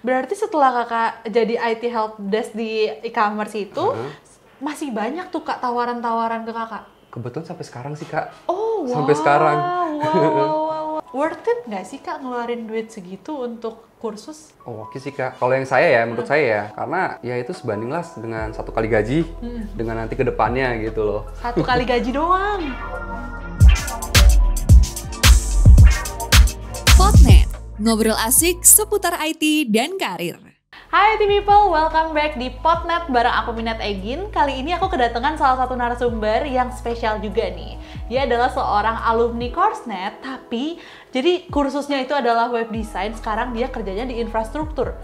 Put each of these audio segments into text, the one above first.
Berarti setelah kakak jadi IT help desk di e-commerce itu, masih banyak tuh kak tawaran-tawaran ke kakak? Kebetulan sampai sekarang sih kak. Oh wow, sampai sekarang. wow. Worth it nggak sih kak ngeluarin duit segitu untuk kursus? Oh, oke sih kak. Kalau yang saya ya, menurut saya ya, karena ya itu sebanding lah dengan 1 kali gaji, dengan nanti ke depannya gitu loh. 1 kali gaji doang. Podnet, ngobrol asik seputar IT dan karir. Hai IT people, welcome back di Podnet bareng aku Minat Egin. Kali ini aku kedatangan salah satu narasumber yang spesial juga nih. Dia adalah seorang alumni Coursenet, tapi jadi kursusnya itu adalah web design, sekarang dia kerjanya di infrastruktur.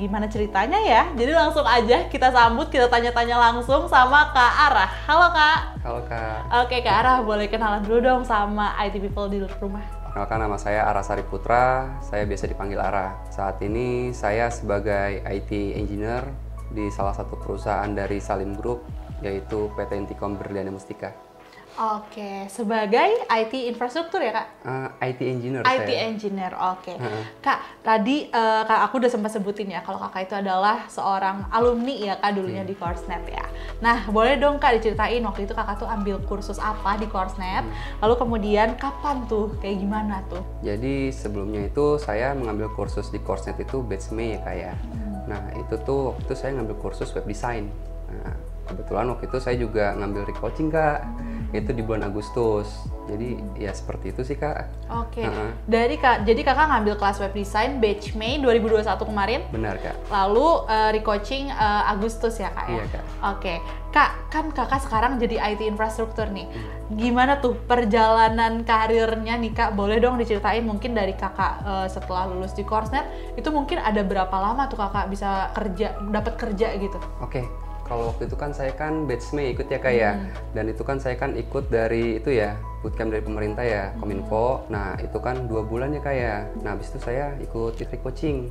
Gimana ceritanya ya? Jadi langsung aja kita sambut, kita tanya-tanya langsung sama Kak Arah. Halo Kak. Halo kak. Oke Kak Arah, boleh kenalan dulu dong sama IT people di rumah. Perkenalkan, nama saya Ara Sari Putra, saya biasa dipanggil Ara. Saat ini saya sebagai IT Engineer di salah satu perusahaan dari Salim Group, yaitu PT Intikom Berliana Mustika. Oke, sebagai IT infrastruktur ya Kak? IT Engineer IT saya. Engineer, oke. Kak, tadi Kak aku udah sempat sebutin ya kalau Kakak itu adalah seorang alumni ya Kak dulunya di Coursenet ya. Nah, boleh dong Kak diceritain waktu itu Kakak tuh ambil kursus apa di Coursenet, lalu kemudian kapan tuh, kayak gimana tuh? Jadi sebelumnya itu saya mengambil kursus di Coursenet itu batch Mei ya kak ya. Nah itu tuh waktu itu saya ngambil kursus web design. Nah, kebetulan waktu itu saya juga ngambil recoaching kak, itu di bulan Agustus. Jadi ya seperti itu sih kak. Oke, jadi Kakak ngambil kelas web design batch Mei 2021 kemarin? Benar kak. Lalu recoaching Agustus ya Kak ya? Iya kak. Oke, Kak, kan Kakak sekarang jadi IT infrastruktur nih. Gimana tuh perjalanan karirnya nih Kak? Boleh dong diceritain mungkin dari Kakak setelah lulus di Coursenet, itu mungkin ada berapa lama tuh Kakak bisa dapat kerja gitu? Oke. Kalau waktu itu kan saya kan batch Mei ikut ya kak ya, dan itu kan saya kan ikut dari itu ya, bootcamp dari pemerintah ya, Kominfo. Nah itu kan 2 bulan ya kak ya. Nah habis itu saya ikut coaching,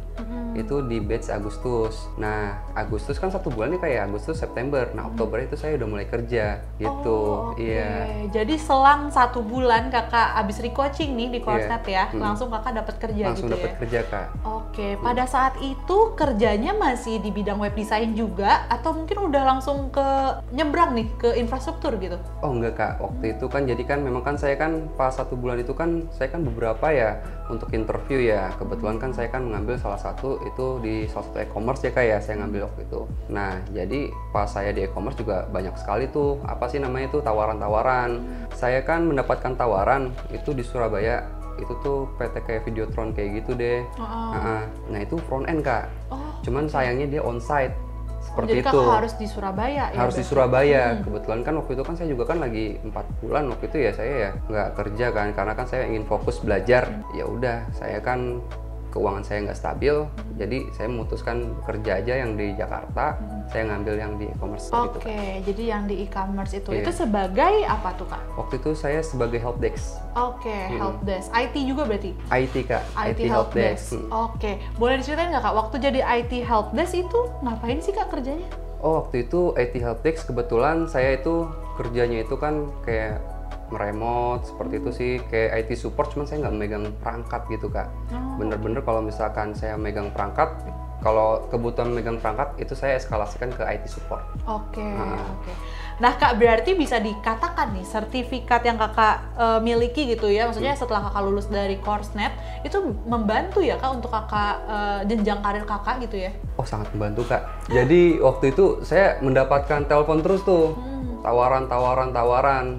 itu di batch Agustus. Nah Agustus kan 1 bulan nih kak ya, Agustus September. Nah Oktober itu saya udah mulai kerja gitu. Oh, oke. Iya. Jadi selang 1 bulan Kakak abis recoaching nih di Coursenet ya, langsung Kakak dapat kerja Langsung gitu dapat ya? kerja kak. Oke, pada saat itu kerjanya masih di bidang web design juga atau mungkin udah langsung ke nyebrang nih ke infrastruktur gitu? Oh enggak kak, waktu itu kan jadi kan memang kan saya kan pas 1 bulan itu kan saya kan beberapa ya untuk interview ya. Kebetulan kan saya kan mengambil salah satu itu di salah satu e-commerce ya kak ya, saya ngambil waktu itu. Nah jadi pas saya di e-commerce juga banyak sekali tuh apa sih namanya itu tawaran-tawaran. Saya kan mendapatkan tawaran itu di Surabaya, itu tuh PT kayak Videotron kayak gitu deh. Nah itu front end kak. Cuman sayangnya dia onsite. Seperti Jadi itu. Kakak harus di Surabaya ya? Harus di Surabaya. Kebetulan kan waktu itu kan saya juga kan lagi 4 bulan waktu itu ya, saya ya nggak kerja kan karena kan saya ingin fokus belajar. Ya udah, saya kan keuangan saya nggak stabil, jadi saya memutuskan kerja aja yang di Jakarta. Saya ngambil yang di e-commerce gitu. Oke, jadi yang di e-commerce itu Iya. itu sebagai apa tuh Kak? Waktu itu saya sebagai helpdesk. Oke, helpdesk. IT juga berarti? IT kak. IT helpdesk. Oke, boleh diceritain nggak Kak, waktu jadi IT helpdesk itu ngapain sih Kak kerjanya? Oh waktu itu IT helpdesk kebetulan saya itu kerjanya itu kan kayak meremote seperti itu sih, kayak IT support, cuman saya nggak megang perangkat gitu kak. Bener-bener kalau misalkan saya megang perangkat, kalau kebutuhan megang perangkat itu saya eskalasikan ke IT support. Oke. Nah Kak, berarti bisa dikatakan nih sertifikat yang Kakak miliki gitu ya, maksudnya setelah Kakak lulus dari Coursenet itu membantu ya Kak untuk Kakak jenjang karir Kakak gitu ya? Oh sangat membantu kak. Jadi waktu itu saya mendapatkan telepon terus tuh, tawaran.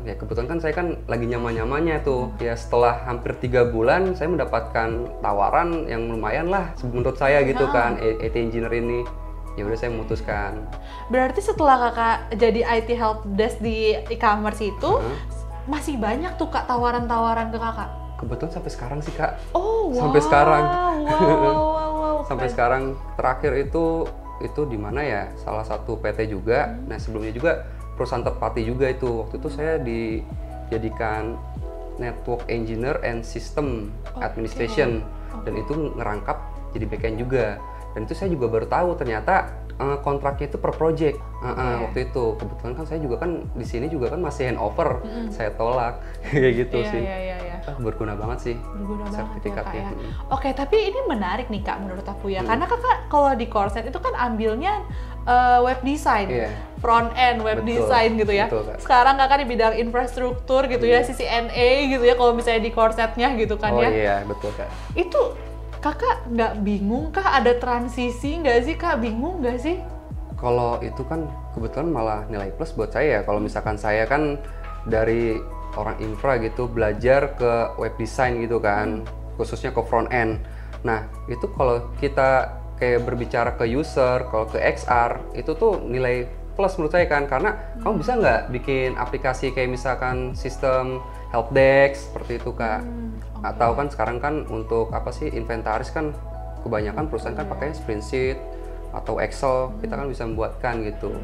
Ya kebetulan kan saya kan lagi nyaman-nyamannya tuh. Ya setelah hampir 3 bulan saya mendapatkan tawaran yang lumayan lah menurut saya gitu kan, IT engineer ini. Ya udah saya memutuskan. Berarti setelah Kakak jadi IT helpdesk di e-commerce itu masih banyak tuh Kak tawaran-tawaran ke Kakak? Kebetulan sampai sekarang sih kak. Oh wow. Sampai sekarang. Wow. Sampai sekarang terakhir itu di mana ya? Salah satu PT juga. Nah sebelumnya juga perusahaan third party juga itu. Waktu itu saya dijadikan Network Engineer and System Administration, dan itu ngerangkap jadi backend juga. Dan itu saya juga baru tahu ternyata kontraknya itu per project. Waktu itu kebetulan kan saya juga kan di sini juga kan masih handover, saya tolak kayak gitu sih. Berguna banget sih sertifikatnya. Ya, Kak, ya. Oke, tapi ini menarik nih Kak menurut aku ya, karena Kakak kalau di Course Net itu kan ambilnya web design, front end web design gitu ya. Betul, sekarang Kakak di bidang infrastruktur gitu ya, CCNA gitu ya kalau misalnya di Course Net-nya gitu kan ya. Oh iya, betul Kak. Itu Kakak nggak bingung kah, ada transisi nggak sih Kak, bingung nggak sih? Kalau itu kan kebetulan malah nilai plus buat saya ya. Kalau misalkan saya kan dari orang infra gitu belajar ke web design gitu kan, khususnya ke front end. Nah itu kalau kita kayak berbicara ke user, kalau ke XR itu tuh nilai plus menurut saya kan, karena kamu bisa nggak bikin aplikasi kayak misalkan sistem helpdesk seperti itu Kak. Atau kan sekarang kan untuk apa sih inventaris kan kebanyakan perusahaan kan pakai spreadsheet atau Excel, kita kan bisa membuatkan gitu.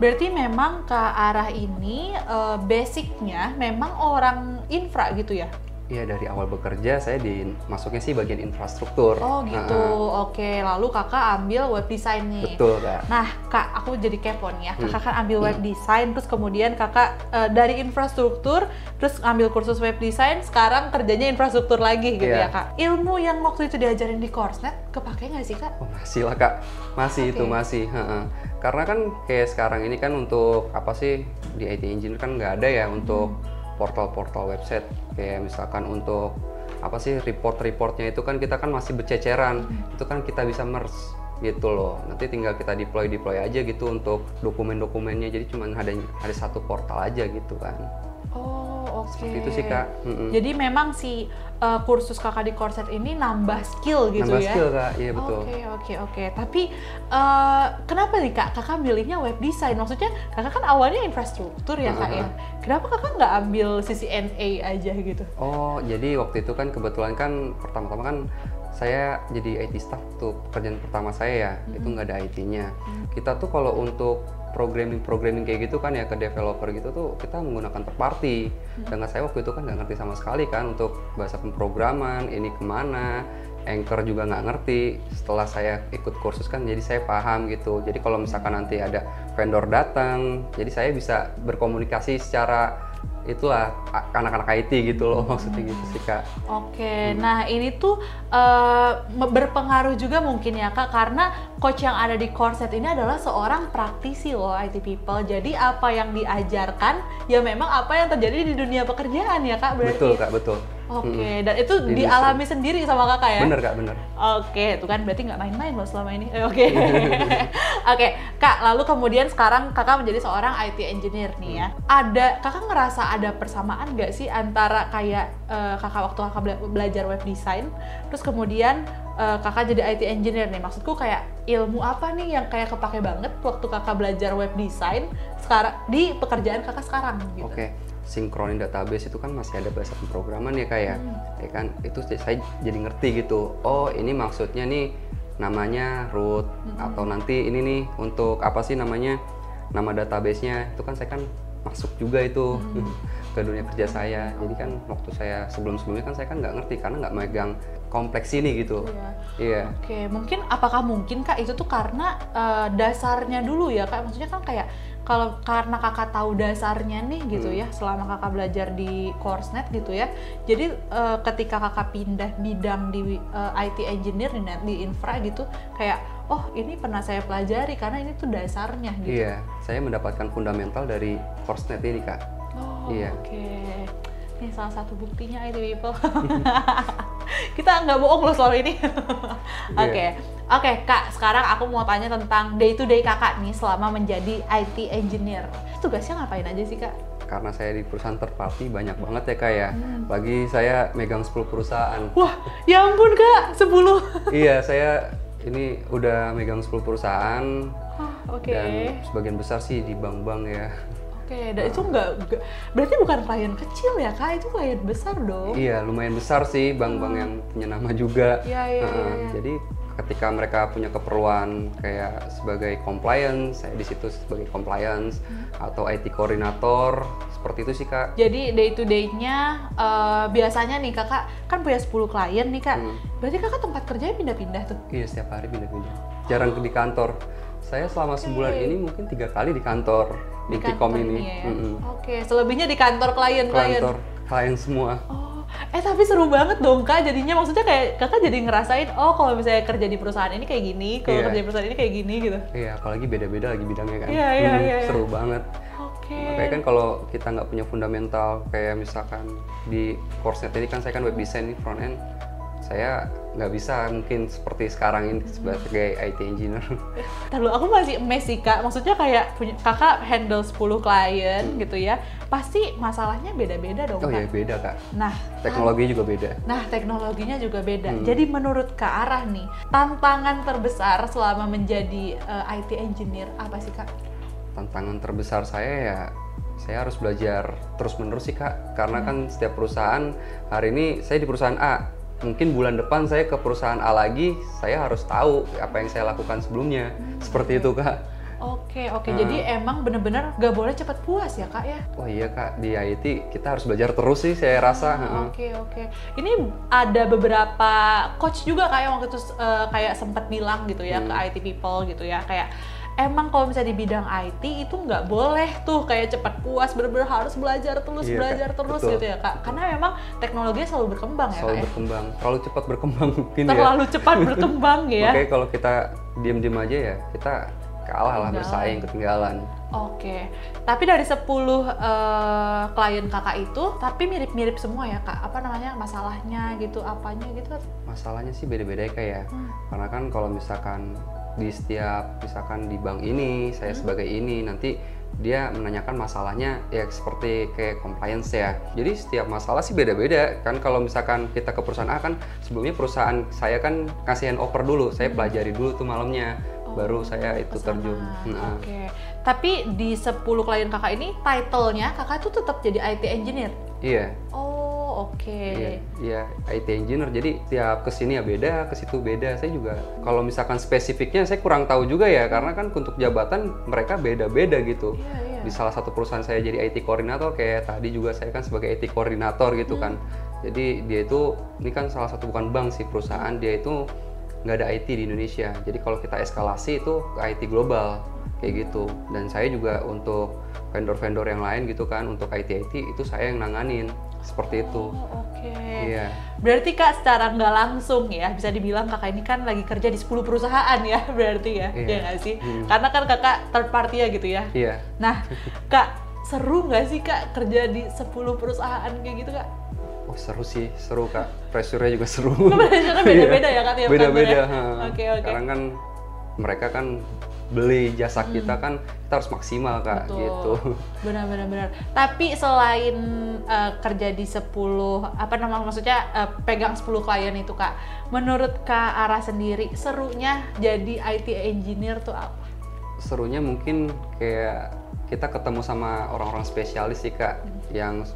Berarti memang ke arah ini basicnya memang orang infra gitu ya? Iya, dari awal bekerja saya masuknya sih bagian infrastruktur. Oh gitu, oke. Lalu Kakak ambil web design nih. Betul Kak. Nah Kak, aku jadi kepo nih ya. Kakak kan ambil web design, terus kemudian Kakak dari infrastruktur, terus ambil kursus web design, sekarang kerjanya infrastruktur lagi gitu ya Kak. Ilmu yang waktu itu diajarin di Course Net, kepake nggak sih Kak? Oh masih lah Kak, masih itu masih. Karena kan kayak sekarang ini kan untuk apa sih di IT Engineer kan nggak ada ya untuk portal-portal website, kayak misalkan untuk apa sih report-reportnya itu kan kita kan masih berceceran, itu kan kita bisa merge gitu loh, nanti tinggal kita deploy aja gitu untuk dokumen-dokumennya, jadi cuma ada satu portal aja gitu kan. Oh oke. Seperti itu sih Kak. Jadi memang si kursus Kakak di Course Net ini nambah skill gitu nambah ya? Nambah skill Kak, iya betul. Oke. Tapi kenapa nih Kak, Kakak milihnya web design? Maksudnya Kakak kan awalnya infrastruktur ya Kak ya? Kenapa Kakak nggak ambil CCNA aja gitu? Oh, jadi waktu itu kan kebetulan kan pertama-tama kan saya jadi IT staff tuh, pekerjaan pertama saya ya, itu nggak ada IT-nya. Kita tuh kalau untuk programming kayak gitu kan ya ke developer gitu tuh kita menggunakan third party. Dengan saya waktu itu kan nggak ngerti sama sekali kan untuk bahasa pemrograman, ini kemana, Anchor juga nggak ngerti. Setelah saya ikut kursus kan jadi saya paham gitu. Jadi kalau misalkan nanti ada vendor datang, jadi saya bisa berkomunikasi secara itulah anak-anak IT gitu loh, maksudnya gitu sih Kak. Oke, nah ini tuh berpengaruh juga mungkin ya Kak, karena coach yang ada di Course Net ini adalah seorang praktisi loh IT people. Jadi apa yang diajarkan ya memang apa yang terjadi di dunia pekerjaan ya Kak berarti. Betul Kak, betul. Oke, dan itu dialami sendiri sama Kakak ya? Bener Kak, bener. Oke, itu kan berarti nggak main-main loh selama ini. Oke. Oke, Kak, lalu kemudian sekarang Kakak menjadi seorang IT engineer nih ya. Kakak ngerasa ada persamaan nggak sih antara kayak Kakak waktu Kakak belajar web design, terus kemudian Kakak jadi IT engineer nih? Maksudku kayak ilmu apa nih yang kayak kepake banget waktu Kakak belajar web design sekarang di pekerjaan Kakak sekarang gitu? Oke. Sinkronin database itu kan masih ada bahasa pemrograman ya Kak ya, ya kan itu saya jadi ngerti gitu. Oh ini maksudnya nih namanya root atau nanti ini nih untuk apa sih namanya nama database-nya, itu kan saya kan masuk juga itu ke dunia kerja saya. Jadi kan waktu saya sebelumnya kan saya kan nggak ngerti karena nggak megang kompleks ini gitu. Iya. Oke, apakah mungkin Kak itu tuh karena dasarnya dulu ya Kak? Maksudnya kan kayak karena Kakak tahu dasarnya nih gitu ya selama Kakak belajar di Course Net gitu ya. Jadi ketika Kakak pindah bidang di IT engineer di infra gitu, kayak oh ini pernah saya pelajari karena ini tuh dasarnya gitu. Iya, saya mendapatkan fundamental dari Course Net ini Kak. Oh iya. Oke. Ini salah satu buktinya IT people. Kita nggak bohong loh soal ini. Oke, Kak, sekarang aku mau tanya tentang day to day Kakak nih selama menjadi IT engineer. Tugasnya ngapain aja sih Kak? Karena saya di perusahaan third party banyak banget ya Kak ya. Bagi saya megang 10 perusahaan. Wah, ya ampun Kak, 10. Iya, saya ini udah megang 10 perusahaan. Oke. Dan sebagian besar sih di bank-bank ya. Oke, dan itu berarti bukan klien kecil ya Kak, itu klien besar dong. Iya, lumayan besar sih bank-bank yang punya nama juga. Iya. Jadi ketika mereka punya keperluan kayak sebagai compliance, saya di situ sebagai compliance atau IT koordinator, seperti itu sih Kak. Jadi day to day-nya biasanya nih Kakak kan punya 10 klien nih Kak. Berarti Kakak tempat kerjanya pindah-pindah tuh? Iya, setiap hari pindah-pindah. Jarang di kantor. Saya selama sebulan ini mungkin 3 kali di kantor di T-Com ini. Ya? Oke, selebihnya di kantor klien-klien. Kantor klien semua. Tapi seru banget dong Kak, jadinya maksudnya kayak Kakak jadi ngerasain, oh kalau misalnya kerja di perusahaan ini kayak gini, kalau kerja di perusahaan ini kayak gini gitu. Iya, apalagi beda-beda lagi bidangnya kan. Iya. Seru banget. Makanya kan kalau kita nggak punya fundamental, kayak misalkan di Coursenet ini kan saya kan web design nih, front end, saya nggak bisa mungkin seperti sekarang ini sebagai IT engineer. Lalu aku masih amazed sih Kak, maksudnya kayak Kakak handle 10 klien gitu ya, pasti masalahnya beda-beda dong Kak? Oh iya, beda Kak. Nah, teknologinya juga beda. Nah, teknologinya juga beda. Jadi menurut Kak Arah nih, tantangan terbesar selama menjadi IT engineer apa sih Kak? Tantangan terbesar saya harus belajar terus-menerus sih Kak, karena kan setiap perusahaan, hari ini saya di perusahaan A, mungkin bulan depan saya ke perusahaan A lagi, saya harus tahu apa yang saya lakukan sebelumnya. Seperti itu Kak. Oke. Jadi emang bener-bener gak boleh cepat puas ya Kak ya? Oh iya Kak, di IT kita harus belajar terus sih saya rasa. Oke. Ini ada beberapa coach juga Kak yang waktu itu kayak sempat bilang gitu ya ke IT people gitu ya, kayak emang kalau misalnya di bidang IT itu nggak boleh tuh kayak cepat puas, bener-bener harus belajar terus, betul. gitu ya Kak. Karena memang teknologinya selalu berkembang ya Kak. Selalu berkembang, terlalu cepat berkembang mungkin Terlalu cepat berkembang ya. Makanya kalau kita diem-diem aja ya, kita kalah lah, bersaing, ketinggalan. Oke. Tapi dari 10 klien Kakak itu, tapi mirip-mirip semua ya Kak? Apa namanya, masalahnya gitu, apanya gitu? Masalahnya sih beda-beda ya Kak ya. Karena kan kalau misalkan di setiap, misalkan di bank ini, saya sebagai ini, nanti dia menanyakan masalahnya ya seperti kayak compliance ya. Jadi setiap masalah sih beda-beda kan. Kalau misalkan kita ke perusahaan A kan, sebelumnya perusahaan saya kan kasih handover dulu, saya pelajari dulu tuh malamnya, baru saya itu terjun. Oke. Tapi di 10 klien Kakak ini, title-nya Kakak tuh tetap jadi IT engineer? Iya. Oke. Iya, IT engineer. Jadi tiap kesini ya beda, ke situ beda. Saya juga kalau misalkan spesifiknya saya kurang tahu juga ya, karena kan untuk jabatan mereka beda-beda gitu. Iya. Di salah satu perusahaan saya jadi IT koordinator, kayak tadi juga saya kan sebagai IT koordinator gitu kan. Jadi dia itu, ini kan salah satu bukan bank sih, perusahaan, dia itu nggak ada IT di Indonesia. Jadi kalau kita eskalasi itu ke IT global kayak gitu. Dan saya juga untuk vendor-vendor yang lain gitu kan, untuk IT itu saya yang nanganin. Seperti itu. Oke. Iya. Berarti Kak secara nggak langsung ya, bisa dibilang Kakak ini kan lagi kerja di 10 perusahaan ya, berarti ya? Iya nggak sih? Karena kan Kakak third party ya gitu ya? Iya. Nah, Kak, seru nggak sih Kak kerja di 10 perusahaan kayak gitu Kak? Oh seru sih, seru Kak. Pressure-nya juga seru. Pressure-nya beda-beda ya Kak? Beda-beda. Oke. Sekarang kan mereka kan beli jasa kita kan, kita harus maksimal Kak. Betul. Gitu. Benar. Tapi selain kerja di 10, maksudnya pegang 10 klien itu Kak, menurut Kak Ara sendiri serunya jadi IT engineer tuh apa? Serunya mungkin kayak kita ketemu sama orang-orang spesialis sih Kak, yang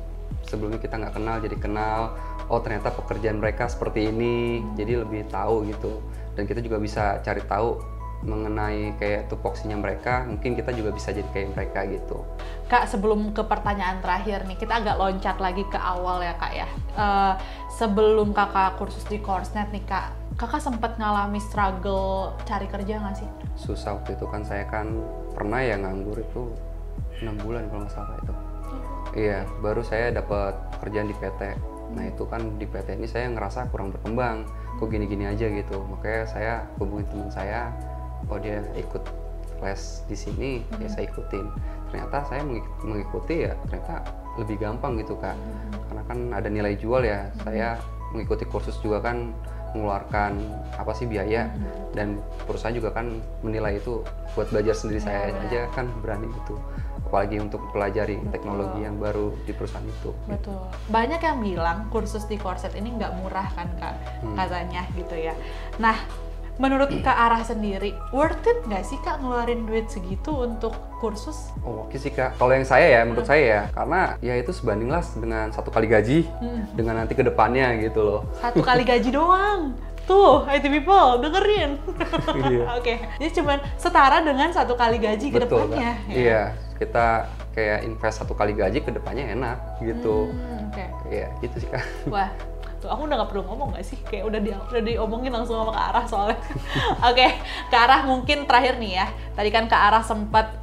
sebelumnya kita nggak kenal jadi kenal. Oh ternyata pekerjaan mereka seperti ini, jadi lebih tahu gitu. Dan kita juga bisa cari tahu mengenai kayak tupoksinya mereka, mungkin kita juga bisa jadi kayak mereka gitu. Kak, sebelum ke pertanyaan terakhir nih, kita agak loncat lagi ke awal ya Kak ya. Sebelum Kakak kursus di Coursenet nih Kak, Kakak sempat ngalami struggle cari kerja nggak sih? Susah waktu itu kan, saya kan pernah ya nganggur itu 6 bulan kalau nggak salah itu. Iya, baru saya dapat kerjaan di PT. Nah itu kan di PT ini saya ngerasa kurang berkembang, kok gini-gini aja gitu. Makanya saya hubungi teman saya, oh dia ikut les di sini, ya saya ikutin. Ternyata saya mengikuti ya, ternyata lebih gampang gitu Kak. Karena kan ada nilai jual ya, saya mengikuti kursus juga kan mengeluarkan apa sih biaya, dan perusahaan juga kan menilai itu buat belajar sendiri. Saya aja kan berani gitu, apalagi untuk pelajari teknologi yang baru di perusahaan itu. Betul. Banyak yang bilang kursus di Coursenet ini nggak murah kan Kak, katanya gitu ya. Nah, menurut Kak Arah sendiri, worth it nggak sih Kak ngeluarin duit segitu untuk kursus? Oh oke sih Kak, kalau yang saya ya, menurut saya ya, karena ya itu sebanding lah dengan 1 kali gaji dengan nanti ke depannya gitu loh. 1 kali gaji doang? Tuh, IT people, dengerin. Iya. Oke, jadi cuman setara dengan 1 kali gaji ke Betul, depannya. Kak. Iya, kita kayak invest 1 kali gaji ke depannya enak gitu. Oke. Iya, gitu sih Kak. Wah, tuh aku udah gak perlu ngomong gak sih? Kayak udah diomongin langsung sama Kak Arah soalnya. Oke, Kak Arah mungkin terakhir nih ya. Tadi kan Kak Arah sempat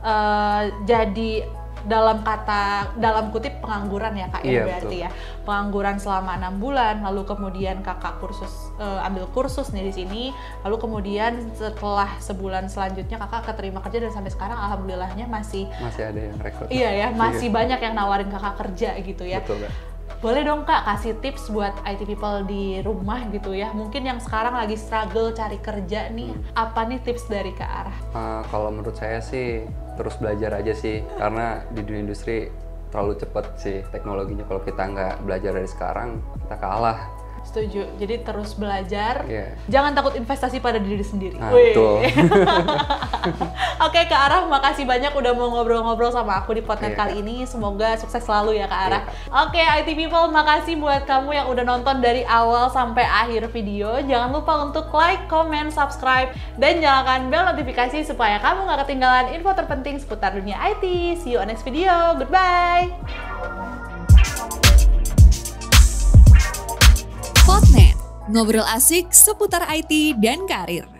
jadi dalam kutip pengangguran ya Kak, Iya, berarti ya. Pengangguran selama 6 bulan, lalu kemudian Kakak ambil kursus nih di sini, lalu kemudian setelah sebulan selanjutnya Kakak keterima kerja dan sampai sekarang alhamdulillahnya masih ada yang rekrut. iya ya, masih banyak yang nawarin Kakak kerja gitu ya. Betul, Kak. Boleh dong Kak kasih tips buat IT people di rumah gitu ya, mungkin yang sekarang lagi struggle cari kerja nih, apa nih tips dari Kak Arah? Kalau menurut saya sih terus belajar aja sih, karena di dunia industri terlalu cepet sih teknologinya. Kalau kita nggak belajar dari sekarang, kita kalah. Setuju, jadi terus belajar, Iya. jangan takut investasi pada diri sendiri. Nah, Wih. betul. Oke Kak Arah, makasih banyak udah mau ngobrol-ngobrol sama aku di podcast Iya, kali ini. Semoga sukses selalu ya Kak Arah. Iya, Oke IT people, makasih buat kamu yang udah nonton dari awal sampai akhir video. Jangan lupa untuk like, comment, subscribe, dan nyalakan bel notifikasi supaya kamu gak ketinggalan info terpenting seputar dunia IT. See you on next video. Goodbye. Potnet, ngobrol asik seputar IT dan karir.